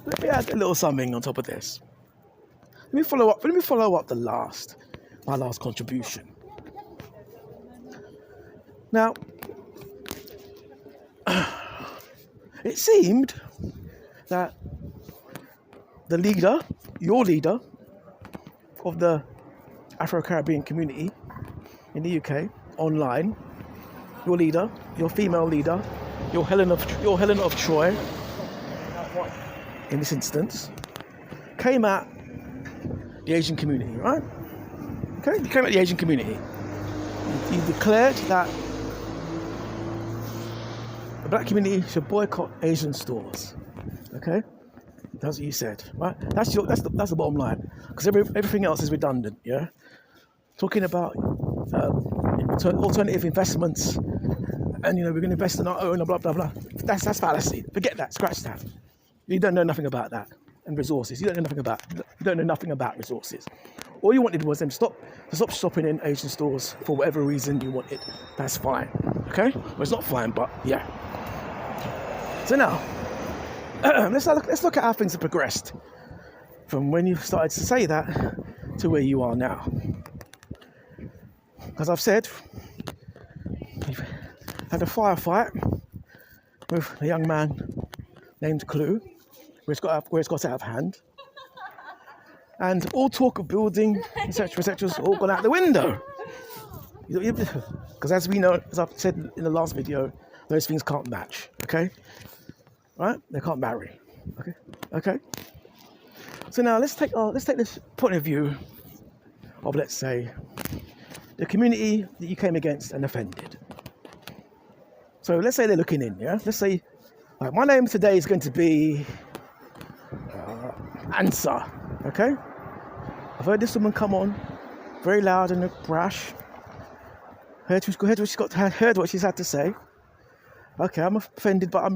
let me add a little something on top of this. Let me follow up my last contribution. Now, it seemed that the leader, your leader of the Afro-Caribbean community in the UK, online, your leader, your female leader, your Helen of Troy, in this instance, came at the Asian community, right? Okay, he came at the Asian community. He declared that the black community should boycott Asian stores. Okay, that's what you said, right? That's the bottom line, because everything else is redundant. Yeah, talking about alternative investments, and we're going to invest in our own, and blah blah blah. That's fallacy. Forget that. Scratch that. You don't know nothing about that. And resources. You don't know nothing about resources. All you wanted was them to stop shopping in Asian stores for whatever reason you wanted. That's fine. Okay? Well, it's not fine, but yeah. So now, let's look at how things have progressed from when you started to say that to where you are now. As I've said, you've had a firefight with a young man named Clue, where it's got out of hand. And all talk of building, etc., has all gone out the window. Because as we know, as I've said in the last video, those things can't match, okay? Right? They can't marry, okay? So now let's take this point of view of, let's say, the community that you came against and offended. So let's say they're looking in, yeah? Let's say, like, my name today is going to be Answer, okay? I've heard this woman come on, very loud and brash. Heard what she's had to say. Okay, I'm offended, but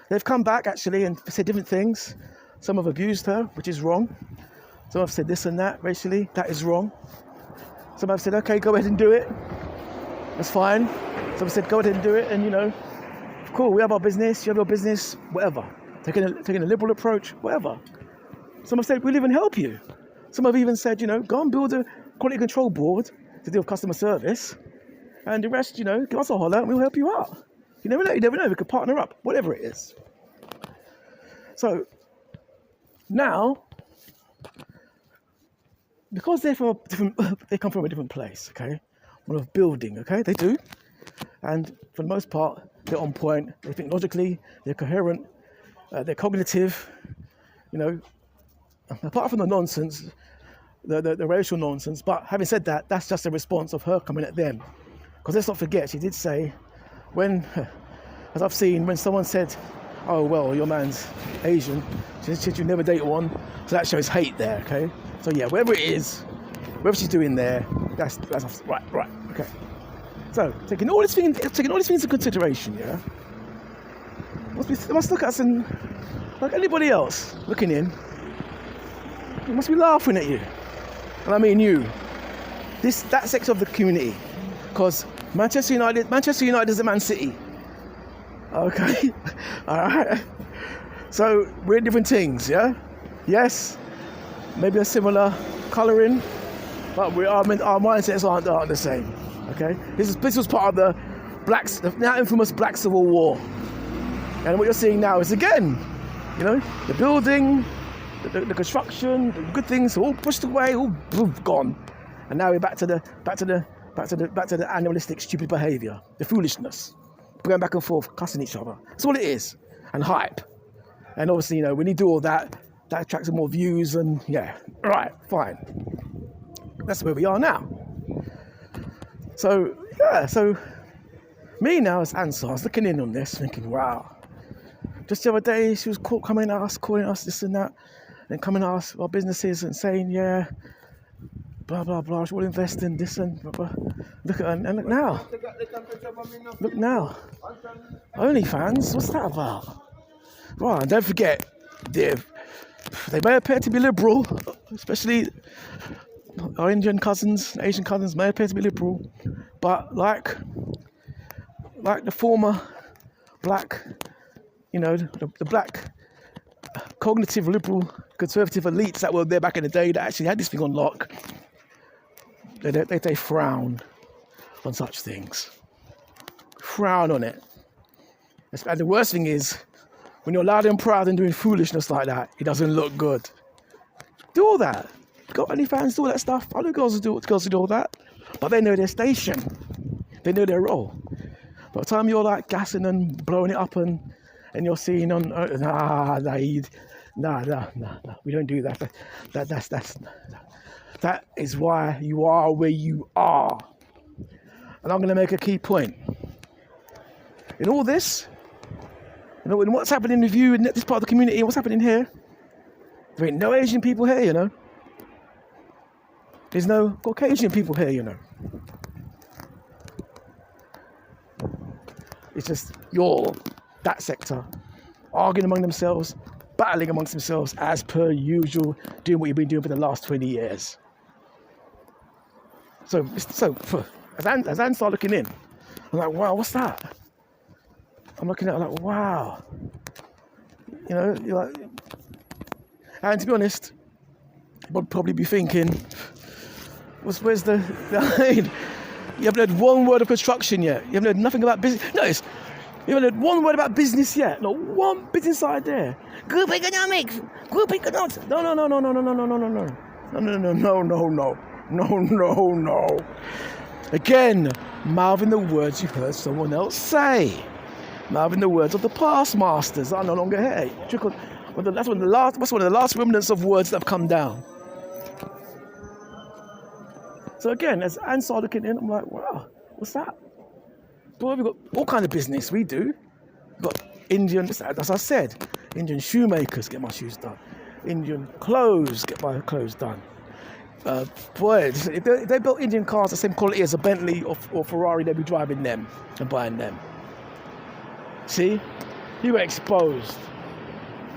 they've come back actually and said different things. Some have abused her, which is wrong. Some have said this and that racially, that is wrong. Some have said, okay, go ahead and do it. That's fine. Some have said, go ahead and do it, and cool, we have our business, you have your business, whatever. Taking a liberal approach, whatever. Some have said, we'll even help you. Some have even said, go and build a quality control board to deal with customer service. And the rest, give us a holler and we'll help you out. You never know, we could partner up, whatever it is. So, now, because they come from a different place, okay? One of building, okay? They do. And for the most part, they're on point. They think logically, they're coherent, they're cognitive, apart from the nonsense, the racial nonsense. But having said that, that's just a response of her coming at them. Because let's not forget, she did say, as I've seen, when someone said, oh, well, your man's Asian, she said you never date one, so that shows hate there, okay? So yeah, whatever it is, whatever she's doing there, that's right, okay. So, taking all these things into consideration, yeah, they must look at us and, like anybody else looking in, they must be laughing at you. And I mean you. That sector of the community. Because Manchester United is a Man City. Okay? Alright? So, we're different things, yeah? Yes, maybe a similar colouring, but our mindsets aren't the same. Okay? This was part of the now infamous Black Civil War. And what you're seeing now is, again, the building, the construction, the good things are all pushed away, all gone. And now we're back to the animalistic, stupid behaviour, the foolishness, going back and forth, cussing each other. That's all it is, and hype. And obviously, when you do all that attracts more views, and yeah, right, fine. That's where we are now. So yeah, me now as Answer, I was looking in on this, thinking, wow. Just the other day, she was calling us this and that, and coming at us our businesses and saying, yeah, blah blah blah, she will invest in this and blah blah. Look now. Look now. OnlyFans, what's that about? Right, and don't forget, they may appear to be liberal, especially our Indian cousins, Asian cousins may appear to be liberal, but like the former black, the black cognitive liberal conservative elites that were there back in the day that actually had this thing on lock, they frown on such things. Frown on it. And the worst thing is, when you're loud and proud and doing foolishness like that, it doesn't look good. Do all that. Got any fans do all that stuff? I know girls who do all that. But they know their station. They know their role. By the time you're like gassing and blowing it up and you're seeing on, we don't do that. That is why you are where you are. And I'm going to make a key point. In all this, in what's happening with you in this part of the community, what's happening here, there ain't no Asian people here, you know. There's no Caucasian people here, you know. It's just that sector, arguing among themselves, battling amongst themselves as per usual, doing what you've been doing for the last 20 years. So as Anne started looking in, I'm like, wow, what's that? I'm looking at it like, wow. You know, you're like, and to be honest, you'd probably be thinking, where's the you haven't heard one word of construction yet. You haven't heard nothing about business. Notice, you haven't heard one word about business yet. Not one business side there. Group economics. No. Again, mouthing the words you heard someone else say. Mouthing the words of the past masters that are no longer here. That's one of the last remnants of words that have come down. So again, as Anne started looking in, I'm like, wow, what's that? Boy, we've got all kind of business we do. We've got Indian, as I said, Indian shoemakers, get my shoes done. Indian clothes, get my clothes done. Boy, if they built Indian cars the same quality as a Bentley or Ferrari, they'd be driving them and buying them. See? You were exposed.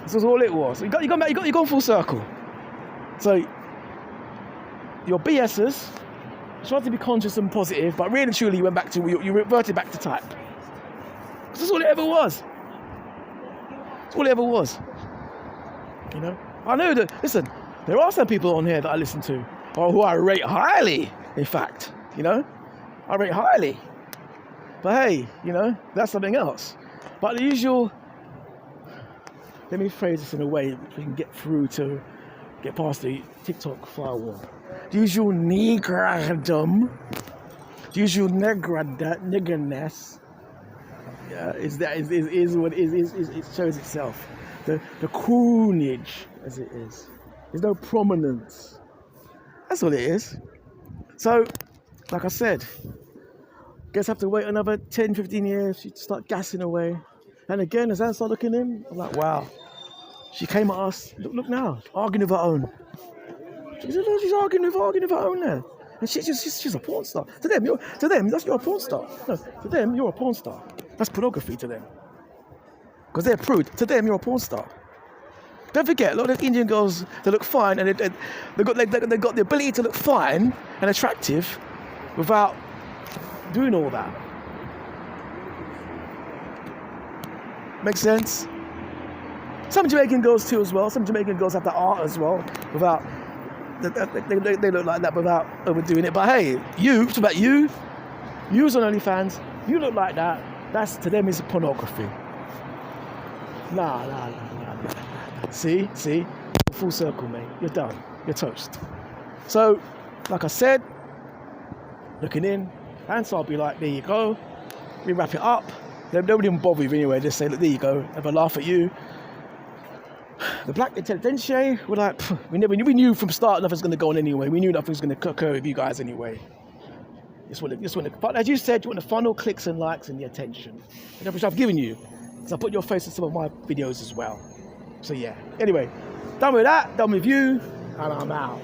This was all it was. You gone full circle. So, your BSers tried to be conscious and positive, but really and truly you went back to, you reverted back to type. This is all it ever was. It's all it ever was. You know? I know that, listen, there are some people on here that I listen to, or who I rate highly, in fact. You know? I rate highly. But hey, you know, that's something else. But the usual, let me phrase this in a way that we can get past the TikTok firewall. The usual niggerdom, the usual niggerness, is what it shows itself. The coonage, as it is. There's no prominence. That's all it is. So, like I said, guess I have to wait another 10, 15 years to start gassing away. And again, as I start looking in, I'm like, wow. She came at us, look now, arguing with her own. She's arguing with her own there. And she's a porn star. To them, you're a porn star. No, to them, you're a porn star. That's pornography to them. Because they're prude. To them, you're a porn star. Don't forget, a lot of Indian girls, they look fine, and they've got the ability to look fine and attractive without doing all that. Makes sense? Some Jamaican girls too as well. Some Jamaican girls have that art as well, without they look like that without overdoing it. But hey, it's about you. You's on OnlyFans. You look like that. That's, to them, is pornography. Nah. See, full circle, mate. You're done. You're toast. So, like I said, looking in, and so I'll be like, there you go. We wrap it up. Nobody even bother you anyway. Just say, look, there you go. Have a laugh at you. The black intelligentsia, we're like, we knew from start nothing's going to go on anyway. We knew nothing's going to occur with you guys anyway. But as you said, you want the funnel, clicks and likes and the attention, which I've given you. So I put your face in some of my videos as well. So yeah. Anyway, done with that, done with you, and I'm out.